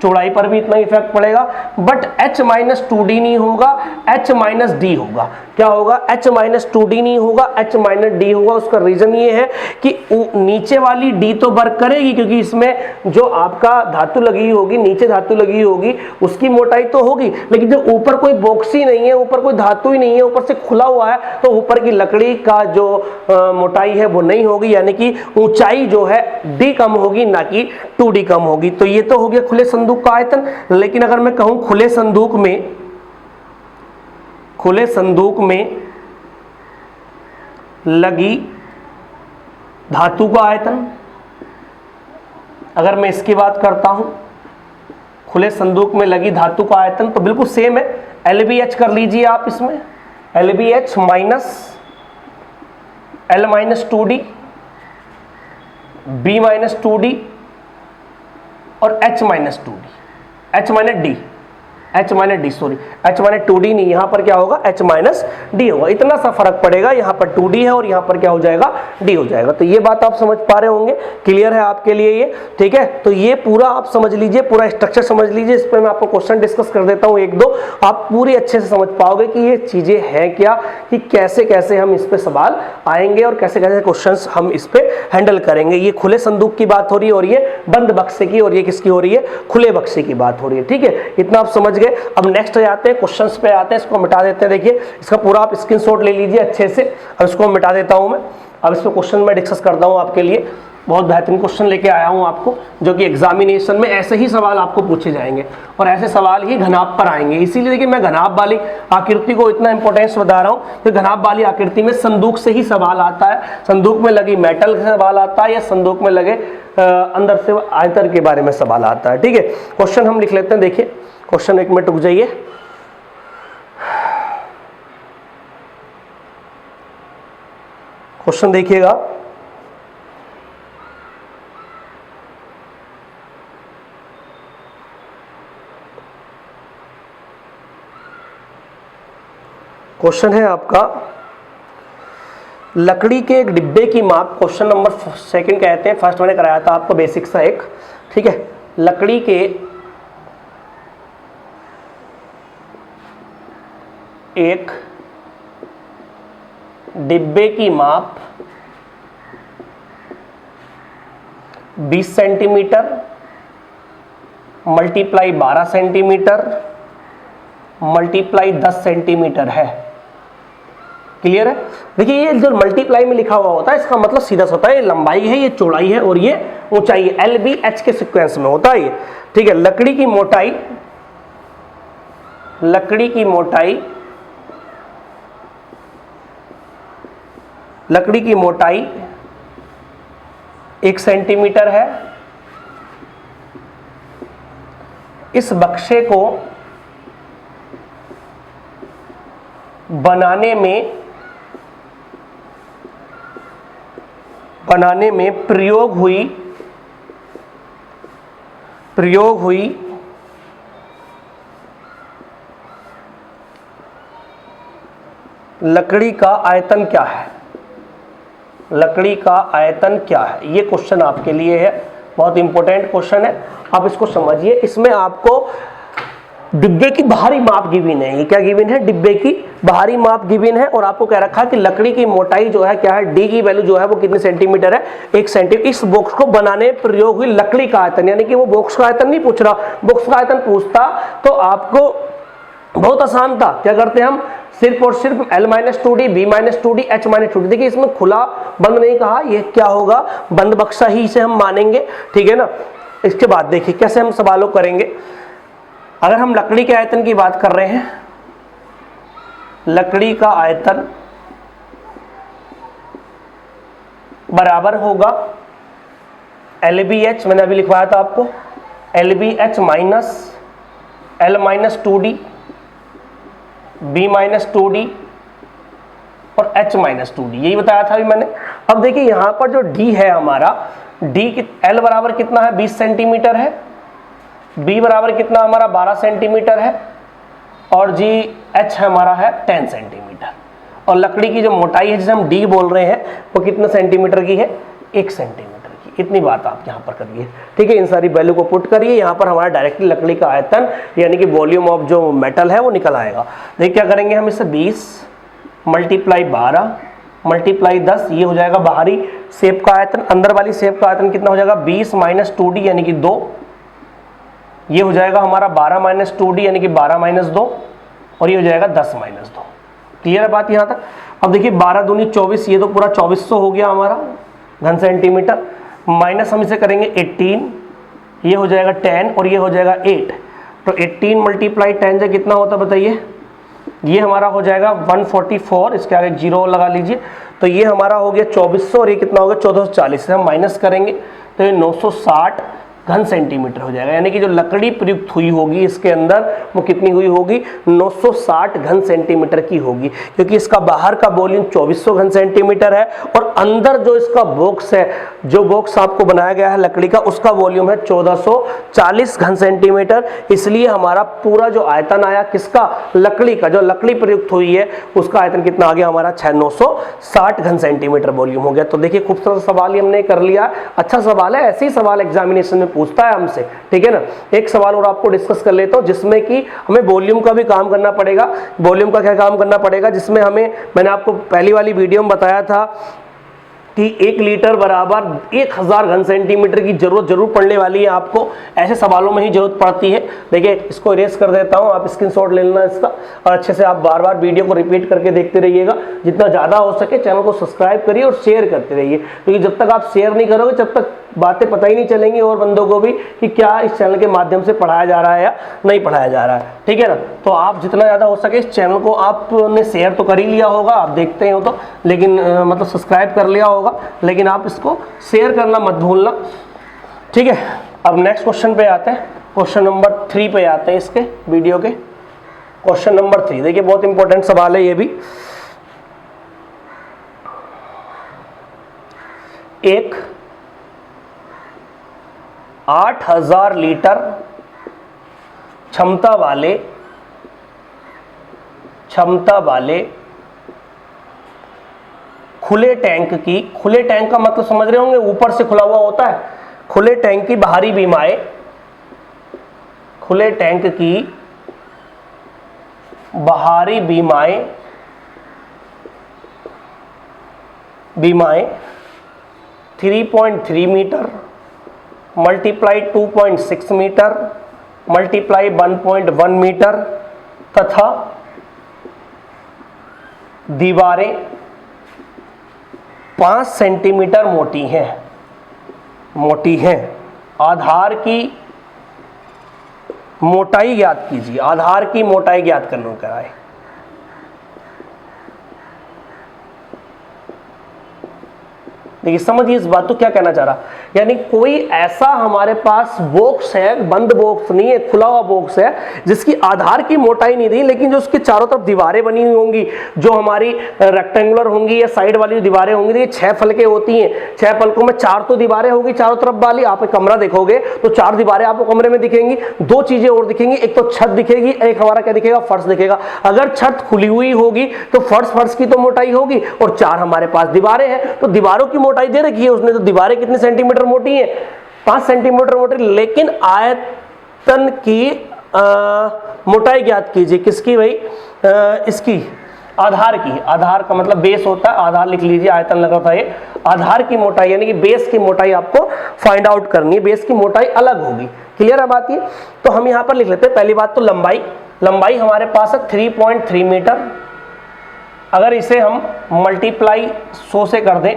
चौड़ाई पर भी इतना इफेक्ट पड़ेगा, बट H-2D नहीं होगा, H-D होगा। क्या होगा? H-2D नहीं होगा, H-D होगा। उसका रीजन ये है कि नीचे वाली D तो वर्क करेगी, क्योंकि इसमें जो आपका धातु लगी होगी, नीचे धातु लगी होगी, उसकी मोटाई तो होगी, लेकिन जो ऊपर कोई बॉक्स ही नहीं है, ऊपर कोई धातु ही नहीं है, ऊपर से खुला हुआ है, तो ऊपर की लकड़ी का जो मोटाई है वो नहीं होगी, यानी कि ऊंचाई जो है D कम होगी, ना कि 2D कम होगी। तो ये तो हो गया खुले संदूक का आयतन। लेकिन अगर मैं कहूं खुले संदूक में लगी धातु का आयतन, अगर मैं इसकी बात करता हूं, खुले संदूक में लगी धातु का आयतन तो बिल्कुल सेम है। LBH कर लीजिए आप इसमें, LBH माइनस L-2D, B-2D और H-2D, H-2D नहीं, यहां पर क्या होगा? H-D होगा। इतना सा फर्क पड़ेगा, यहां पर 2D है और यहां पर क्या हो जाएगा? D हो जाएगा। तो ये बात आप समझ पा रहे होंगे, क्लियर है आपके लिए ये? ठीक है, तो ये पूरा आप समझ लीजिए, पूरा स्ट्रक्चर समझ लीजिए। इस पर मैं आपको क्वेश्चन डिस्कस कर देता हूं एक दो, आप पूरी अच्छे से समझ पाओगे कि ये चीजें हैं क्या, कि कैसे कैसे हम इस पे सवाल आएंगे और कैसे कैसे क्वेश्चन हम इस पे हैंडल करेंगे। ये खुले संदूक की बात हो रही है और ये बंद बक्से की, और ये किसकी हो रही है? खुले बक्से की बात हो रही है। ठीक है, इतना आप समझ गए। अब नेक्स्ट जाते हैं, क्वेश्चंस पे आते हैं, इसको मिटा देते हैं। देखिए इसका पूरा आप स्क्रीनशॉट ले लीजिए अच्छे से, और इसको मिटा देता हूं मैं। अब इस पर क्वेश्चन मैं डिस्कस करता हूँ आपके लिए। बहुत बेहतरीन क्वेश्चन लेके आया हूँ आपको, जो कि एग्जामिनेशन में ऐसे ही सवाल आपको पूछे जाएंगे और ऐसे सवाल ही घनाभ पर आएंगे। इसीलिए देखिए मैं घनाभ वाली आकृति को इतना इंपॉर्टेंस बता रहा हूँ कि घनाभ वाली आकृति में संदूक से ही सवाल आता है, संदूक में लगी मेटल से सवाल आता है या संदूक में लगे अंदर से आयतन के बारे में सवाल आता है। ठीक है, क्वेश्चन हम लिख लेते हैं। देखिए क्वेश्चन, एक मिनट रुक जाइए। क्वेश्चन देखिएगा, क्वेश्चन है आपका लकड़ी के एक डिब्बे की माप, क्वेश्चन नंबर 2 कहते हैं, फर्स्ट मैंने कराया था आपको बेसिक सा एक। ठीक है, लकड़ी के एक डिब्बे की माप 20 centimetre multiply 12 centimetre multiply 10 centimetre है। क्लियर है? देखिए ये जो मल्टीप्लाई में लिखा हुआ होता है इसका मतलब सीधा सा होता है, ये लंबाई है, ये चौड़ाई है और ये ऊंचाई है। LBH के सीक्वेंस में होता है ये। ठीक है, लकड़ी की मोटाई 1 सेंटीमीटर है। इस बक्से को बनाने में प्रयोग हुई लकड़ी का आयतन क्या है? लकड़ी का आयतन क्या है? ये क्वेश्चन आपके लिए है, बहुत इंपॉर्टेंट क्वेश्चन है। आप इसको समझिए। इसमें आपको डिब्बे की बाहरी माप गिवन है। ये क्या गिवन है? डिब्बे की बाहरी माप गिवन है और आपको कह रखा है कि लकड़ी की मोटाई जो है क्या है, डी की वैल्यू जो है वो कितने सेंटीमीटर है? 1 सेंटीमीटर। इस बॉक्स को बनाने प्रयोग हुई लकड़ी का आयतन, यानी कि वो बॉक्स का आयतन नहीं पूछ रहा, बॉक्स का आयतन पूछता तो आपको बहुत आसान था। क्या करते हैं हम? सिर्फ और सिर्फ L-2D, B-2D, H-2D। देखिए इसमें खुला बंद नहीं कहा, ये क्या होगा? बंद बक्सा ही इसे हम मानेंगे। ठीक है ना? इसके बाद देखिए कैसे हम सवालों करेंगे। अगर हम लकड़ी के आयतन की बात कर रहे हैं, लकड़ी का आयतन बराबर होगा LBH, मैंने अभी लिखवाया था आपको, LBH माइनस L-2D, B-2D और H-2D, यही बताया था अभी मैंने। अब देखिए यहां पर जो D है हमारा, L बराबर कितना है? 20 सेंटीमीटर है। B बराबर कितना हमारा? 12 सेंटीमीटर है और H हमारा है 10 सेंटीमीटर। और लकड़ी की जो मोटाई है जिसे हम D बोल रहे हैं वो कितने सेंटीमीटर की है? 1 सेंटीमीटर की। इतनी बात आप यहाँ पर करिए। ठीक है, इन सारी वैल्यू को पुट करिए। यहाँ पर हमारा डायरेक्टली लकड़ी का आयतन यानी कि वॉल्यूम ऑफ जो मेटल है वो निकल आएगा। देखिए क्या करेंगे हम, इससे 20 मल्टीप्लाई 12 मल्टीप्लाई 10, ये हो जाएगा बाहरी शेप का आयतन। अंदर वाली शेप का आयतन कितना हो जाएगा? 20 माइनस 2D यानी कि 2, ये हो जाएगा हमारा 12 माइनस 2D यानी कि 12 माइनस 2 और ये हो जाएगा 10 माइनस 2। क्लियर है बात यहाँ तक? अब देखिए 12 दूनी 24, ये तो पूरा 2400 हो गया हमारा घन सेंटीमीटर। माइनस हम इसे करेंगे 18, ये हो जाएगा 10 और ये हो जाएगा 8। तो 18 मल्टीप्लाई 10 से कितना होता है बताइए? ये हमारा हो जाएगा 144, इसके आगे 0 लगा लीजिए। तो ये हमारा हो गया 2400 और ये कितना हो गया? 1440 से हम माइनस करेंगे तो ये 960 घन सेंटीमीटर हो जाएगा। यानी कि जो लकड़ी प्रयुक्त हुई होगी इसके अंदर वो कितनी हुई होगी? 960 घन सेंटीमीटर की होगी, क्योंकि इसका बाहर का वॉल्यूम 2400 घन सेंटीमीटर है और अंदर जो इसका बॉक्स है, जो बॉक्स आपको बनाया गया है लकड़ी का, उसका वॉल्यूम है 1440 घन सेंटीमीटर। इसलिए हमारा पूरा जो आयतन आया किसका? लकड़ी का। जो लकड़ी प्रयुक्त हुई है उसका आयतन कितना आ गया हमारा? 960 घन सेंटीमीटर वॉल्यूम हो गया। तो देखिए खूबसूरत सवाल ही हमने कर लिया। अच्छा सवाल है, ऐसे ही सवाल एग्जामिनेशन में पूछता है हमसे। ठीक है ना? एक सवाल और आपको डिस्कस कर लेता हूं जिसमें कि हमें वॉल्यूम का भी काम करना पड़ेगा। वॉल्यूम का क्या काम करना पड़ेगा? जिसमें हमें, मैंने आपको पहली वाली वीडियो में बताया था कि 1 लीटर बराबर 1000 घन सेंटीमीटर की जरूरत जरूर पड़ने वाली है आपको, ऐसे सवालों में ही जरूरत पड़ती है। देखिए इसको इरेज कर देता हूँ, आप स्क्रीनशॉट ले लेना इसका और अच्छे से आप बार बार वीडियो को रिपीट करके देखते रहिएगा। जितना ज़्यादा हो सके चैनल को सब्सक्राइब करिए और शेयर करते रहिए, क्योंकि जब तक आप शेयर नहीं करोगे जब तक बातें पता ही नहीं चलेंगी और बंदों को भी कि क्या इस चैनल के माध्यम से पढ़ाया जा रहा है या नहीं पढ़ाया जा रहा है, ठीक है ना। तो आप जितना ज़्यादा हो सके इस चैनल को आपने शेयर तो कर ही लिया होगा, आप देखते हो तो, लेकिन मतलब सब्सक्राइब कर लिया होगा, लेकिन आप इसको शेयर करना मत भूलना, ठीक है। अब नेक्स्ट क्वेश्चन पे आते हैं, क्वेश्चन नंबर 3 पे आते हैं इसके वीडियो के। क्वेश्चन नंबर 3 देखिए बहुत इंपॉर्टेंट सवाल है ये भी। एक 8000 लीटर क्षमता वाले खुले टैंक का मतलब समझ रहे होंगे, ऊपर से खुला हुआ होता है। खुले टैंक की बाहरी बीमाएं 3.3 metre multiply 2.6 metre multiply 1.1 metre तथा दीवारें 5 सेंटीमीटर मोटी हैं। आधार की मोटाई ज्ञात कीजिए। आधार की मोटाई ज्ञात करना कराए। देखिए समझिए इस बात को क्या कहना चाह रहा, यानी कोई ऐसा हमारे पास बॉक्स है, बंद बॉक्स नहीं है, खुला हुआ बॉक्स है, जिसकी आधार की मोटाई नहीं दी, लेकिन जो उसके चारों तरफ दीवारें बनी हुई होंगी, जो हमारी रेक्टेंगुलर होंगी या साइड वाली जो दीवारें होंगी, देखिए 6 फलके होती हैं, 6 फलकों में 4 तो दीवारें होगी चारों तरफ वाली। आप एक कमरा देखोगे तो 4 दीवारें आपको कमरे में दिखेंगी, 2 चीजें और दिखेंगी, एक तो छत दिखेगी, एक हमारा क्या दिखेगा, फर्श दिखेगा। अगर छत खुली हुई होगी तो फर्श की तो मोटाई होगी और 4 हमारे पास दीवारें हैं, तो दीवारों की मोटाई दे रखी है उसने, तो दीवारें कितने सेंटीमीटर मोटी है, 5 सेंटीमीटर मोटी। लेकिन आयतन की मोटाई ज्ञात कीजिए। किसकी भाई, इसकी आधार की। आधार का मतलब बेस होता है, आधार लिख लीजिए, आयतन लगा था ये। आधार की मोटाई यानी कि बेस की मोटाई आपको फाइंड आउट करनी है, बेस की मोटाई अलग होगी। क्लियर है बात ये। तो हम यहां पर लिख लेते हैं पहली बात तो लंबाई हमारे पास है 3.3 मीटर। अगर इसे हम मल्टीप्लाई 100 से कर दें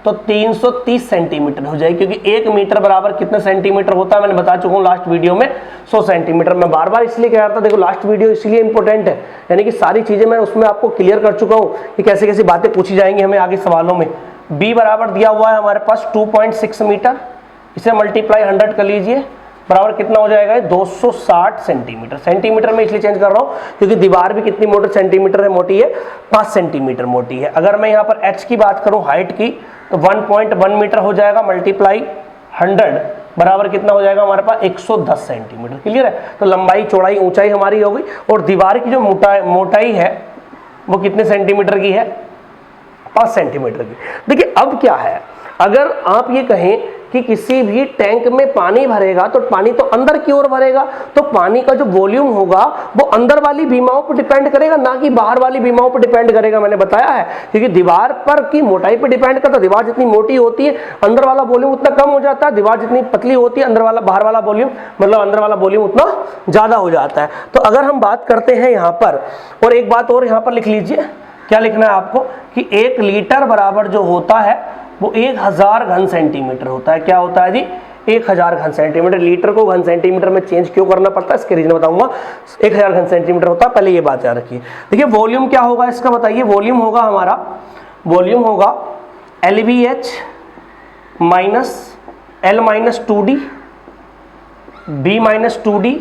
तो 330 सेंटीमीटर हो जाएगी, क्योंकि 1 मीटर बराबर कितने सेंटीमीटर होता है मैंने बता चुका हूं लास्ट वीडियो में, 100 सेंटीमीटर। मैं बार बार इसलिए कह रहा था, देखो लास्ट वीडियो इसलिए इंपॉर्टेंट है, यानी कि सारी चीजें मैं उसमें आपको क्लियर कर चुका हूं कि कैसे कैसी बातें पूछी जाएंगी हमें आगे सवालों में। बी बराबर दिया हुआ है हमारे पास 2.6 मीटर, इसे मल्टीप्लाई 100 कर लीजिए, बराबर कितना हो जाएगा 260 सेंटीमीटर। सेंटीमीटर में इसलिए चेंज कर रहा हूं क्योंकि दीवार भी कितनी मोटी सेंटीमीटर है, मोटी है, 5 सेंटीमीटर मोटी है। अगर मैं यहां पर एच की बात करूं, हाइट की, तो 1.1 मीटर हो जाएगा, मल्टीप्लाई 100 बराबर कितना हो जाएगा हमारे पास 110 सेंटीमीटर। क्लियर है। तो लंबाई चौड़ाई ऊंचाई हमारी हो गई, और दीवार की जो मोटाई है वो कितने सेंटीमीटर की है, 5 सेंटीमीटर की। देखिए अब क्या है, अगर आप ये कहें कि किसी भी टैंक में पानी भरेगा तो पानी तो अंदर की ओर भरेगा, तो पानी का जो वॉल्यूम होगा वो अंदर वाली बीमाओं पर डिपेंड करेगा, ना कि बाहर वाली बीमाओं पर डिपेंड करेगा। मैंने बताया है, क्योंकि दीवार पर की मोटाई पर डिपेंड करता है। दीवार जितनी मोटी होती है अंदर वाला वॉल्यूम उतना कम हो जाता है, दीवार जितनी पतली होती है बाहर वाला वॉल्यूम मतलब अंदर वाला वॉल्यूम उतना ज्यादा हो जाता है। तो अगर हम बात करते हैं यहाँ पर, और एक बात और यहाँ पर लिख लीजिए, क्या लिखना है आपको कि 1 लीटर बराबर जो होता है वो 1000 घन सेंटीमीटर होता है। क्या होता है जी, 1000 घन सेंटीमीटर। लीटर को घन सेंटीमीटर में चेंज क्यों करना पड़ता है इसके रीजन बताऊंगा। 1000 घन सेंटीमीटर होता है, पहले ये बात याद रखिए। देखिए वॉल्यूम क्या होगा इसका बताइए। वॉल्यूम होगा हमारा, वॉल्यूम होगा LVH minus L minus 2D B minus 2D,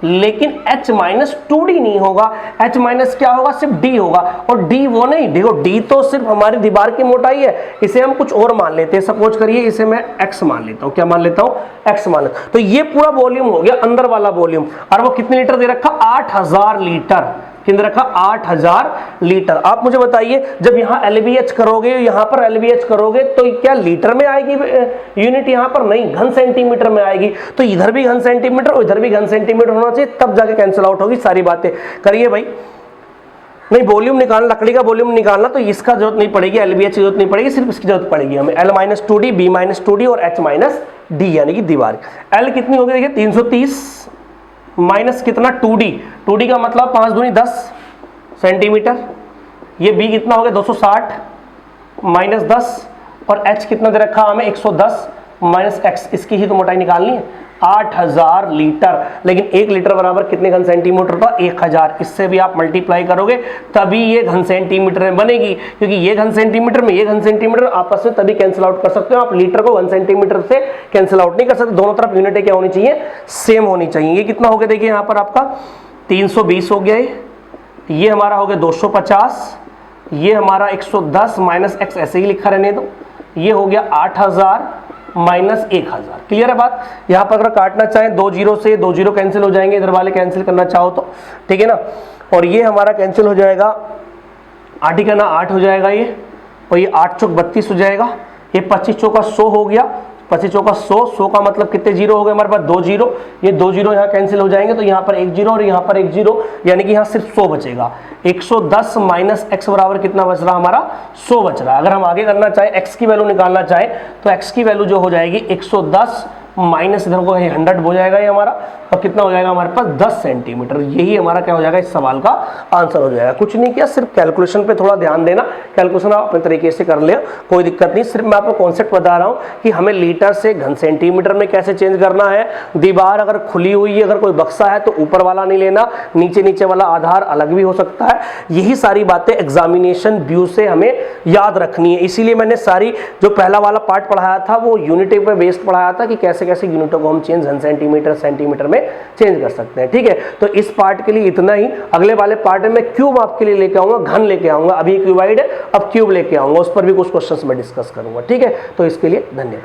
लेकिन H माइनस 2D नहीं होगा। H माइनस क्या होगा, सिर्फ D होगा, और D वो नहीं, देखो D तो सिर्फ हमारी दीवार की मोटाई है, इसे हम कुछ और मान लेते हैं। सपोज करिए इसे मैं X मान लेता हूँ। क्या मान लेता हूँ, X मान लेता हूँ। तो ये पूरा वॉल्यूम हो गया अंदर वाला वॉल्यूम, और वो कितने लीटर दे रखा, 8000 लीटर। कितने रखा, 8000 लीटर। आप मुझे बताइए, जब यहाँ LVH करोगे, यहाँ पर LVH करोगे, तो क्या लीटर में आएगी यूनिट, यहाँ पर नहीं, घन सेंटीमीटर में आएगी। तो इधर भी घन सेंटीमीटर और इधर भी घन सेंटीमीटर होना चाहिए, तब जाके कैंसिल आउट होगी सारी बातें। करिए भाई, नहीं, वॉल्यूम निकालना, लकड़ी का वॉल्यूम निकालना तो इसका जरूरत नहीं पड़ेगी, LBH की जरूरत नहीं पड़ेगी, सिर्फ इसकी जरूरत पड़ेगी हमें L-2D, B-2D और H-D यानी कि दीवार। L कितनी होगी देखिए 330 माइनस कितना 2D का मतलब 5 दूनी 10 सेंटीमीटर। ये B कितना हो गया 260 माइनस 10 और H कितना दे रखा हमें 110 माइनस x, इसकी ही तो मोटाई निकालनी है 8000 लीटर। लेकिन 1 लीटर बराबर कितने घन सेंटीमीटर था 1000। इससे भी आप मल्टीप्लाई करोगे तभी ये घन सेंटीमीटर में बनेगी, क्योंकि ये घन सेंटीमीटर में ये घन सेंटीमीटर आपस में तभी कैंसिल आउट कर सकते हो आप। लीटर को घन सेंटीमीटर से कैंसिल आउट नहीं कर सकते, दोनों तरफ यूनिटें क्या होनी चाहिए, सेम होनी चाहिए। ये कितना हो गया देखिए यहाँ पर आपका 320 हो गया, ये हमारा हो गया 250, ये हमारा 110 माइनस x ऐसे ही लिखा रहने दो, ये हो गया 8000 माइनस 1000। क्लियर है बात। यहाँ पर अगर काटना चाहें 2 जीरो से 2 जीरो कैंसिल हो जाएंगे, इधर वाले कैंसिल करना चाहो तो, ठीक है ना। और ये हमारा कैंसिल हो जाएगा 8 ही का ना 8 हो जाएगा ये, और ये 8 चौक 32 हो जाएगा, ये 25 चौका 100 हो गया, 25 चौका 100 का मतलब कितने जीरो हो गए हमारे पास 2 जीरो, ये 2 जीरो यहाँ कैंसिल हो जाएंगे तो यहाँ पर 1 जीरो और यहाँ पर 1 जीरो, यानी कि यहाँ सिर्फ 100 बचेगा। 110 माइनस x बराबर कितना बच रहा हमारा 100 बच रहा है। अगर हम आगे करना चाहें x की वैल्यू निकालना चाहें तो x की वैल्यू जो हो जाएगी 110 माइनस इधर को 100 हो जाएगा ये हमारा, और कितना हो जाएगा हमारे पास 10 सेंटीमीटर। यही हमारा क्या हो जाएगा इस सवाल का आंसर हो जाएगा। कुछ नहीं किया, सिर्फ कैलकुलेशन पे थोड़ा ध्यान देना, कैलकुलेशन आप अपने तरीके से कर ले, कोई दिक्कत नहीं। सिर्फ मैं आपको कॉन्सेप्ट बता रहा हूँ कि हमें लीटर से घन सेंटीमीटर में कैसे चेंज करना है। दीवार अगर खुली हुई है, अगर कोई बक्सा है तो ऊपर वाला नहीं लेना, नीचे वाला आधार अलग भी हो सकता है। यही सारी बातें एग्जामिनेशन व्यू से हमें याद रखनी है। इसीलिए मैंने सारी जो पहला वाला पार्ट पढ़ाया था वो यूनिट पे बेस्ड पढ़ाया था कि कैसे कैसे यूनिटों को हम चेंज घन सेंटीमीटर में चेंज कर सकते हैं, ठीक है। तो इस पार्ट के लिए इतना ही। अगले वाले पार्ट में मैं क्यूब आपके लिए लेके आऊंगा, घन लेके आऊंगा। अभी क्यूबाइड है, अब क्यूब लेके आऊंगा, उस पर भी कुछ क्वेश्चंस मैं डिस्कस करूंगा, ठीक है। तो इसके लिए धन्यवाद।